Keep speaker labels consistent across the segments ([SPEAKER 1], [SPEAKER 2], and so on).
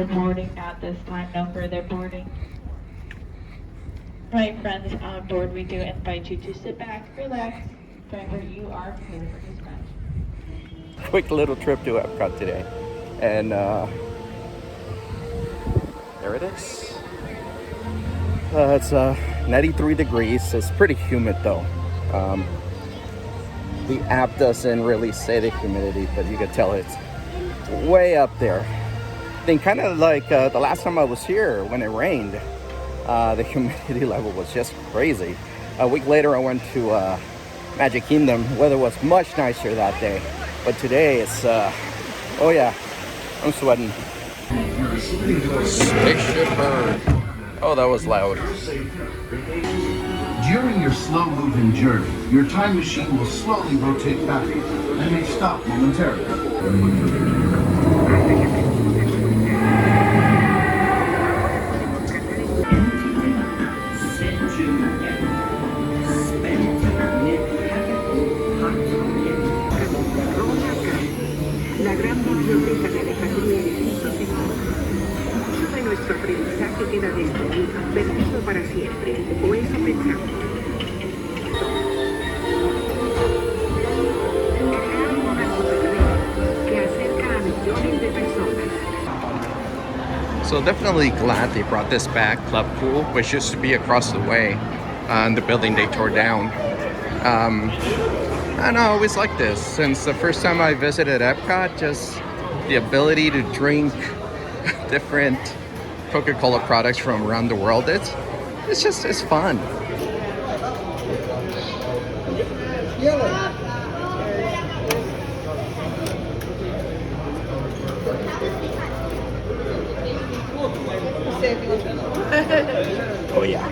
[SPEAKER 1] Boarding at this time, no further boarding. Right, friends, on board, we do invite you to sit back, relax. Driver, you are clear for dispatch.
[SPEAKER 2] Quick little trip to Epcot today, and there it is. It's 93 degrees. It's pretty humid though. The app doesn't really say the humidity, but you can tell it's way up there. I think kind of like the last time I was here when it rained, the humidity level was just crazy. A week later I went to Magic Kingdom. Weather was much nicer that day, but today it's oh yeah, I'm sweating. Spaceship bird. Oh, that was loud.
[SPEAKER 3] During your slow-moving journey, your time machine will slowly rotate back and may stop momentarily.
[SPEAKER 4] La gran biblioteca de Alejaría de edificios mucho de nuestro aprendizaje queda destruido, perdido para siempre, o eso pensamos. Crear una que acerca a millones de personas.
[SPEAKER 2] So definitely glad they brought this back. Club Pool, which used to be across the way in the building they tore down. And I always liked this. Since the first time I visited Epcot, just the ability to drink different Coca-Cola products from around the world, it's fun. Oh yeah.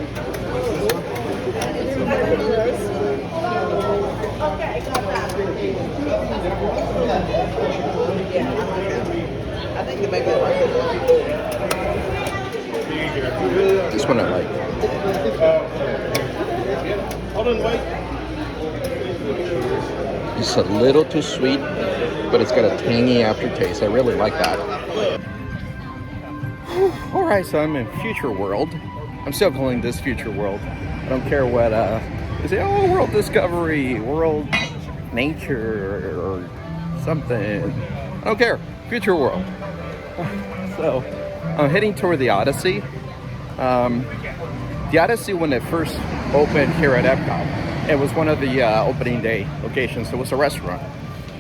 [SPEAKER 2] This one I like. It's a little too sweet, but it's got a tangy aftertaste. I really like that. All right, so I'm in Future World. I'm still calling this Future World. I don't care what they say. Oh, World Discovery, World Nature, or something. I don't care. Future World. So I'm heading toward the Odyssey. The Odyssey, when it first opened here at Epcot, it was one of the opening day locations. It was a restaurant,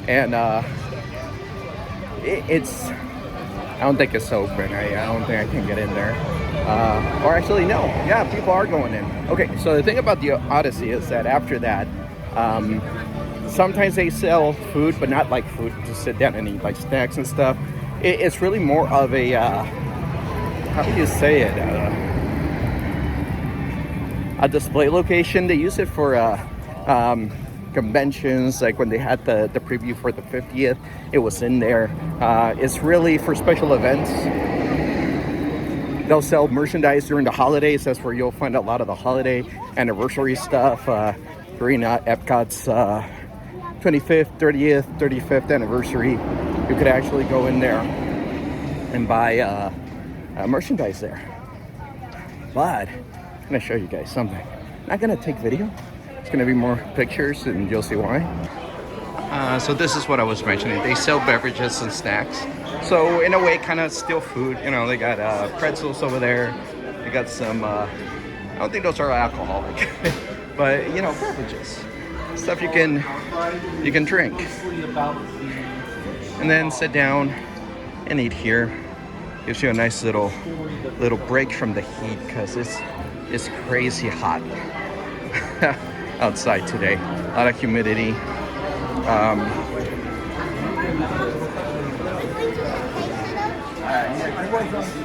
[SPEAKER 2] and it's. I don't think it's open. I don't think I can get in there. Or actually, no. Yeah, people are going in. Okay, so the thing about the Odyssey is that after that, sometimes they sell food, but not like food to sit down and eat, like snacks and stuff. It's really more of a, how do you say it? A display location. They use it for conventions, like when they had the preview for the 50th, it was in there. It's really for special events. They'll sell merchandise during the holidays. That's where you'll find a lot of the holiday anniversary stuff. During Epcot's 25th, 30th, 35th anniversary, you could actually go in there and buy merchandise there. But I'm gonna show you guys something. I'm not gonna take video. It's gonna be more pictures, and you'll see why. So this is what I was mentioning. They sell beverages and snacks. So in a way, kind of still food. You know, they got pretzels over there. They got some. I don't think those are alcoholic, but you know, beverages, stuff you can drink, and then sit down and eat here. Gives you a nice little break from the heat because it's crazy hot outside today. A lot of humidity.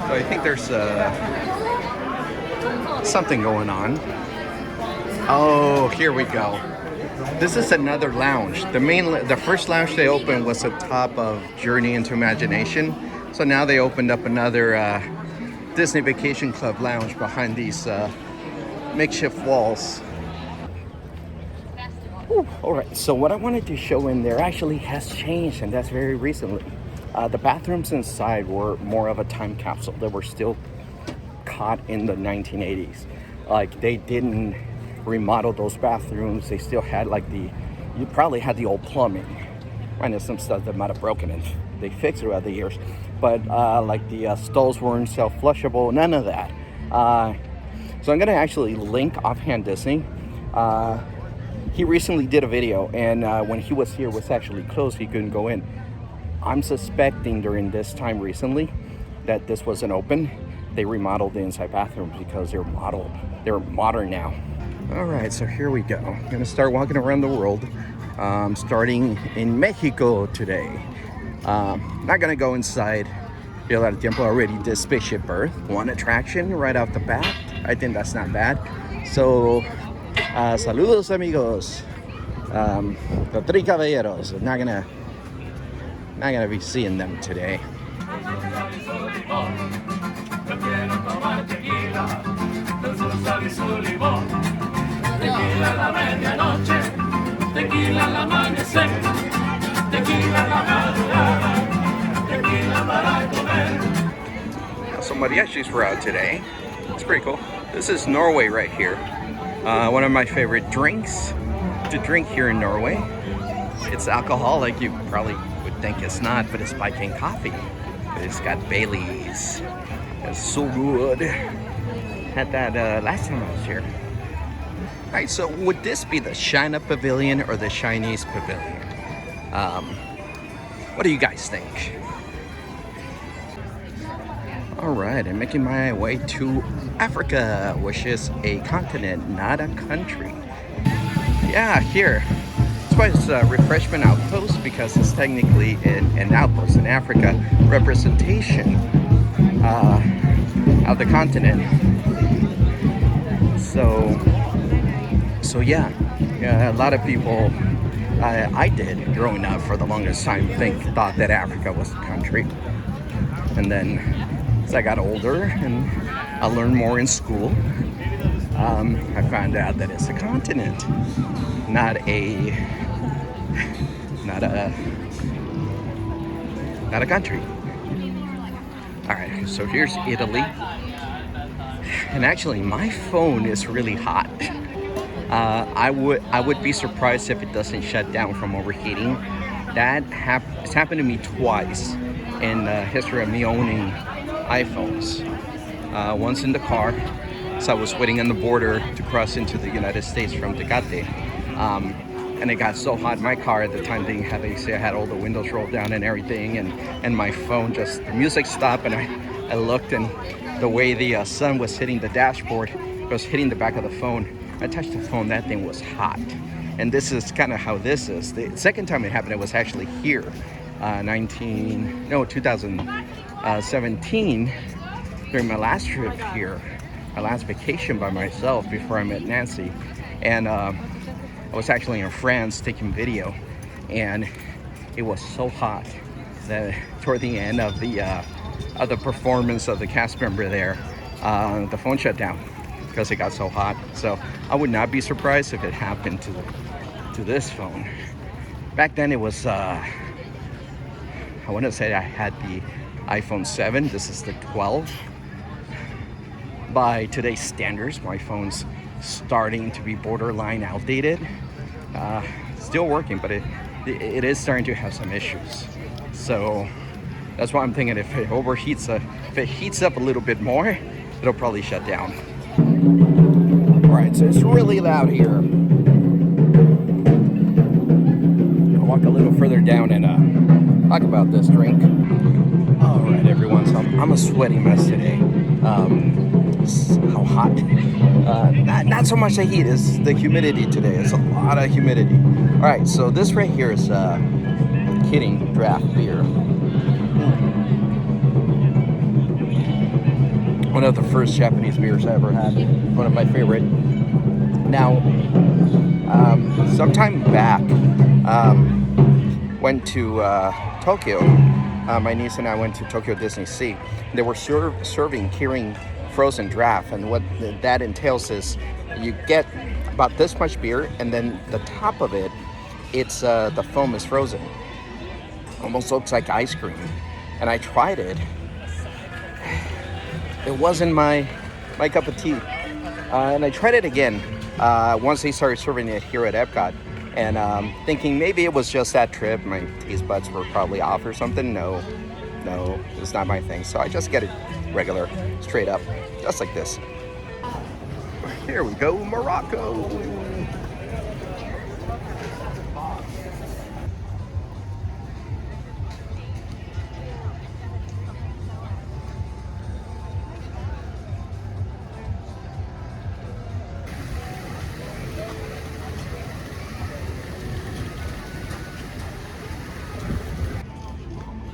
[SPEAKER 2] So I think there's something going on. Oh, here we go. This is another lounge. The first lounge they opened was at top of Journey into Imagination. So now they opened up another Disney Vacation Club lounge behind these makeshift walls. All right, so what I wanted to show in there actually has changed, and that's very recently. The bathrooms inside were more of a time capsule. They were still caught in the 1980s. Like, they didn't remodel those bathrooms. They still had like you probably had the old plumbing. Minus some stuff that might have broken and they fixed throughout the years. But like the stalls weren't self-flushable, none of that. So I'm gonna actually link Offhand Disney. He recently did a video, and when he was here, it was actually closed. He couldn't go in. I'm suspecting during this time recently that this wasn't open. They remodeled the inside bathrooms because they're modern now. All right, so here we go. I'm gonna start walking around the world, starting in Mexico today. Not gonna go inside. Villa del Tiempo already did Spaceship Earth, one attraction right off the bat. I think that's not bad. So, saludos amigos. The Three Caballeros. Not gonna be seeing them today. So mariachis were out today. It's pretty cool. This is Norway right here. One of my favorite drinks to drink here in Norway. It's alcoholic. You probably would think it's not, but it's Viking coffee. It's got Bailey's. It's so good. Had that last time I was here. All right, so would this be the China Pavilion or the Chinese Pavilion? What do you guys think? All right, I'm making my way to Africa, which is a continent, not a country. Yeah, here. It's quite a refreshment outpost because it's technically an outpost in Africa, representation of the continent. So yeah, a lot of people, I did growing up for the longest time, thought that Africa was a country. And then as I got older and I learned more in school, I found out that it's a continent, not a country. All right, so here's Italy. And actually, my phone is really hot. I would be surprised if it doesn't shut down from overheating. It's happened to me twice in the history of me owning iPhones. Once in the car, so I was waiting on the border to cross into the United States from Tecate. And it got so hot in my car at the time, didn't have AC. I had all the windows rolled down and everything, and my phone the music stopped, and I looked, and the way the sun was hitting the dashboard, it was hitting the back of the phone. I touched the phone, that thing was hot. And this is kind of how this is. The second time it happened, it was actually here, 2017, during my last trip here, my last vacation by myself before I met Nancy. And I was actually in France taking video, and it was so hot that toward the end of the performance of the cast member there, the phone shut down because it got so hot. So I would not be surprised if it happened to this phone. Back then it was, I want to say I had the iPhone 7. This is the 12. By today's standards, my phone's starting to be borderline outdated. Still working, but it is starting to have some issues. So that's why I'm thinking if it overheats, if it heats up a little bit more, it'll probably shut down. All right, so it's really loud here. I'll walk a little further down and talk about this drink. All right, everyone, so I'm a sweaty mess today. How hot? Not so much the heat, it's the humidity today. It's a lot of humidity. All right, so this right here is Kidding draft beer. One of the first Japanese beers I ever had. One of my favorite. Now, sometime back, went to Tokyo. My niece and I went to Tokyo Disney Sea. They were serving Kirin frozen draft, and what that entails is you get about this much beer, and then the top of it, it's the foam is frozen. almost looks like ice cream. And I tried it. It wasn't my cup of tea. And I tried it again once they started serving it here at Epcot. And thinking maybe it was just that trip. My taste buds were probably off or something. No, it's not my thing. So I just get it regular, straight up, just like this. Here we go, Morocco.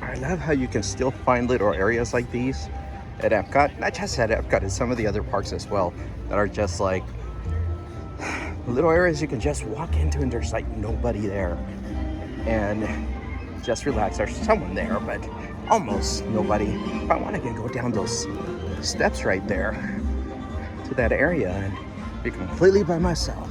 [SPEAKER 2] I love how you can still find little areas like these at Epcot. Not just at Epcot, at some of the other parks as well, that are just like little areas you can just walk into and there's like nobody there and just relax. There's someone there, but almost nobody. If I want, I can go down those steps right there to that area and be completely by myself.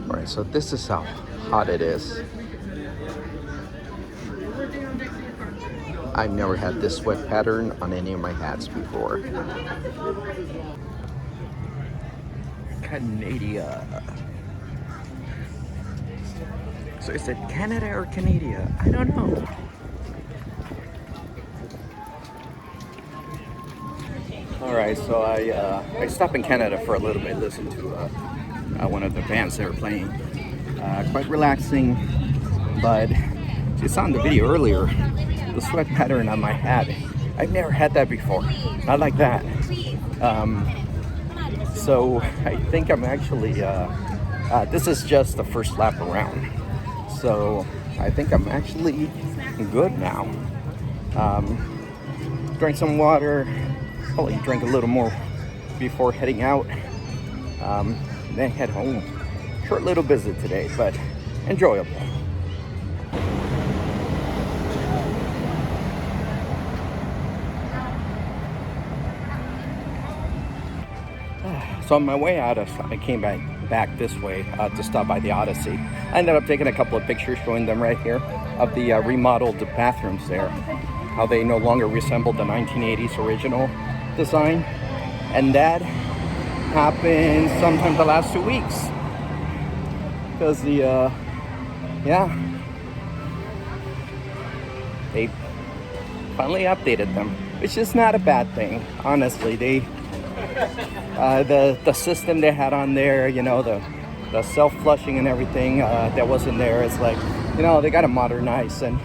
[SPEAKER 2] Alright, so this is how hot it is. I've never had this sweat pattern on any of my hats before. Canada. So is it Canada or Canada? I don't know. Alright, so I stopped in Canada for a little bit, listened to one of the bands they were playing. Quite relaxing, but you saw in the video earlier, the sweat pattern on my hat. I've never had that before, not like that. So I think I'm actually, this is just the first lap around. So I think I'm actually good now. Drank some water, probably drink a little more before heading out. Then head home. Short little visit today, but enjoyable. So on my way out, I came back this way to stop by the Odyssey. I ended up taking a couple of pictures showing them right here of the remodeled bathrooms there. How they no longer resemble the 1980s original design. And that happened sometime the last 2 weeks. Because they finally updated them, which is not a bad thing, honestly. The system they had on there, you know, the self-flushing and everything that wasn't there, it's like, you know, they got to modernize, and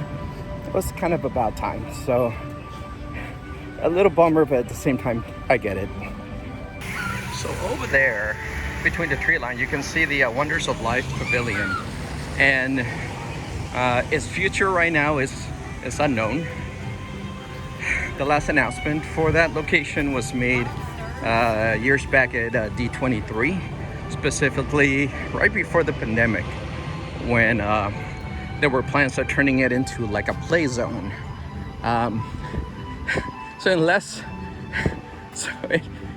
[SPEAKER 2] it was kind of about time. So a little bummer, but at the same time, I get it. So over there, between the tree line, you can see the Wonders of Life Pavilion, and its future right now is unknown. The last announcement for that location was made years back at D23, specifically right before the pandemic, when there were plans of turning it into like a play zone.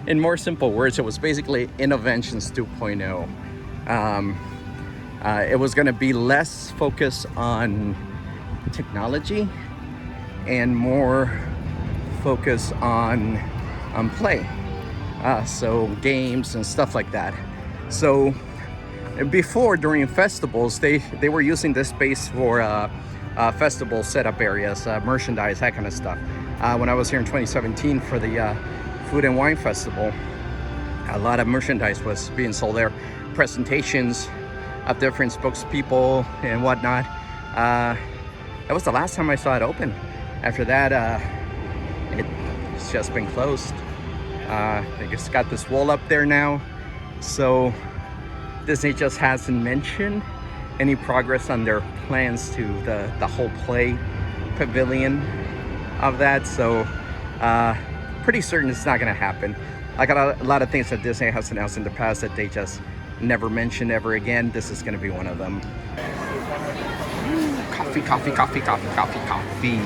[SPEAKER 2] In more simple words, it was basically Innoventions 2.0. It was going to be less focused on technology and more focus on play. So games and stuff like that. So before, during festivals, they were using this space for festival setup areas, merchandise, that kind of stuff. When I was here in 2017 for the Food and Wine Festival, a lot of merchandise was being sold there. Presentations of different spokespeople and whatnot. That was the last time I saw it open. After that, it's just been closed. I think it's got this wall up there now. So Disney just hasn't mentioned any progress on their plans to the whole play pavilion of that. So pretty certain it's not gonna happen. I got a lot of things that Disney has announced in the past that they just never mentioned ever again. This is gonna be one of them. Coffee, coffee, coffee, coffee, coffee, coffee.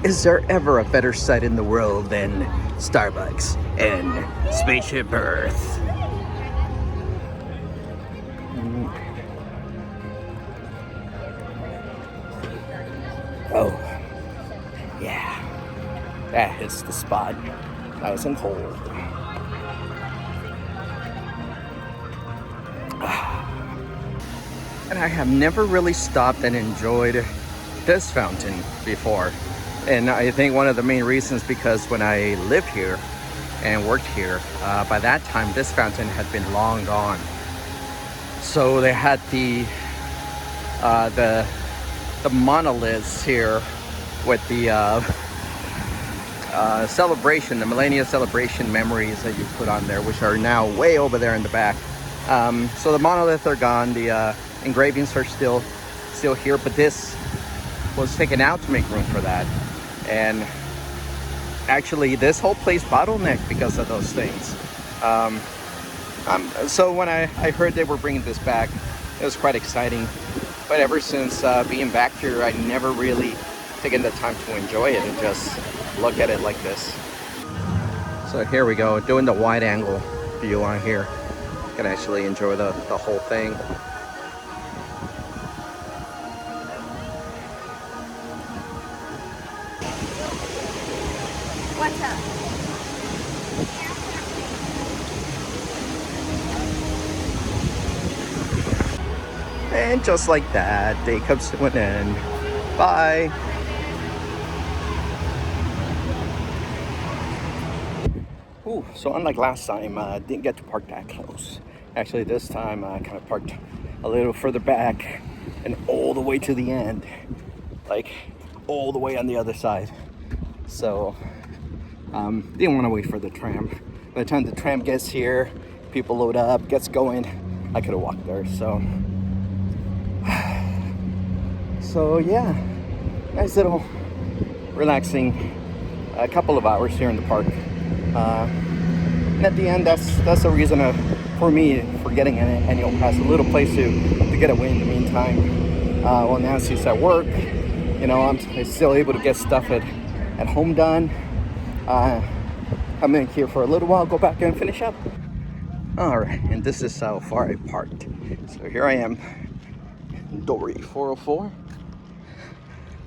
[SPEAKER 2] Is there ever a better sight in the world than Starbucks and Spaceship Earth? Oh, yeah, that is the spot. Nice and cold. And I have never really stopped and enjoyed this fountain before. And I think one of the main reasons because when I lived here and worked here, by that time this fountain had been long gone. So they had the monoliths here with the celebration, the millennial celebration memories that you put on there, which are now way over there in the back. So the monoliths are gone. The engravings are still here, but this was taken out to make room for that. And actually this whole place bottlenecked because of those things. So when I heard they were bringing this back, it was quite exciting. But ever since being back here, I never really taken the time to enjoy it and just look at it like this. So here we go, doing the wide angle view on here. You can actually enjoy the whole thing.
[SPEAKER 5] What's up?
[SPEAKER 2] And just like that, day comes to an end. Bye. Ooh, so unlike last time, I didn't get to park that close. Actually, this time I kind of parked a little further back and all the way to the end. Like, all the way on the other side. So, didn't want to wait for the tram. By the time the tram gets here, people load up, gets going, I could have walked there, so. So yeah, nice little relaxing couple of hours here in the park. And at the end, that's the reason for me for getting an annual pass, a little place to get away in the meantime. Well, Nancy's at work, you know, I'm still able to get stuff at home done. I'm in here for a little while, go back and finish up. All right, and this is how far I parked. So here I am, Dory 404.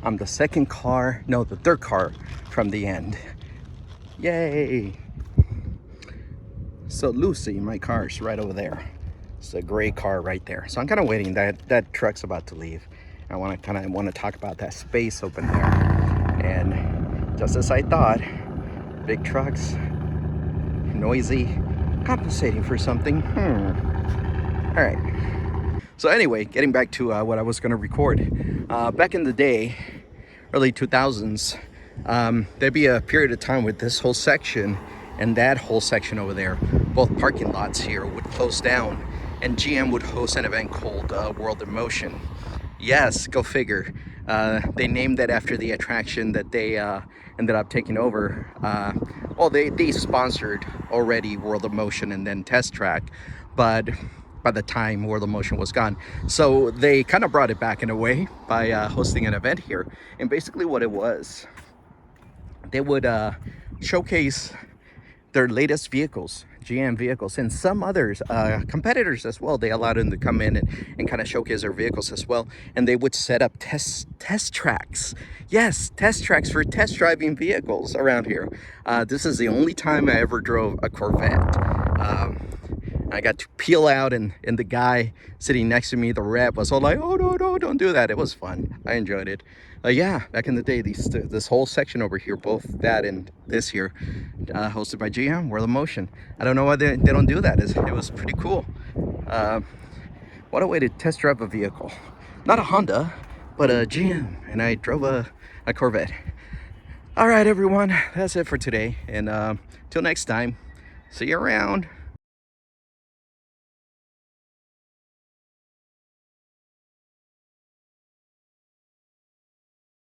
[SPEAKER 2] I'm the third car from the end. Yay! So Lucy, my car, is right over there. It's a gray car right there. So I'm kind of waiting. That truck's about to leave. I want to talk about that space open there. And just as I thought, big trucks, noisy, compensating for something. All right. So anyway, getting back to what I was going to record. Back in the day, early 2000s, there'd be a period of time with this whole section and that whole section over there, both parking lots here would close down, and GM would host an event called World in Motion. Yes, go figure. They named that after the attraction that they ended up taking over. Well, they sponsored already World of Motion and then Test Track, but by the time World of Motion was gone, so they kind of brought it back in a way by hosting an event here. And basically what it was, they would showcase their latest vehicles, GM vehicles, and some others, competitors as well. They allowed them to come in and kind of showcase their vehicles as well. And they would set up test tracks. Yes, test tracks for test driving vehicles around here. This is the only time I ever drove a Corvette. I got to peel out, and the guy sitting next to me, the rep, was all like, oh, no, don't do that. It was fun. I enjoyed it. Yeah, back in the day, this whole section over here, both that and this here, hosted by GM, World of Motion. I don't know why they don't do that. It was pretty cool. What a way to test drive a vehicle. Not a Honda, but a GM, and I drove a Corvette. All right, everyone, that's it for today. And till next time, see you around.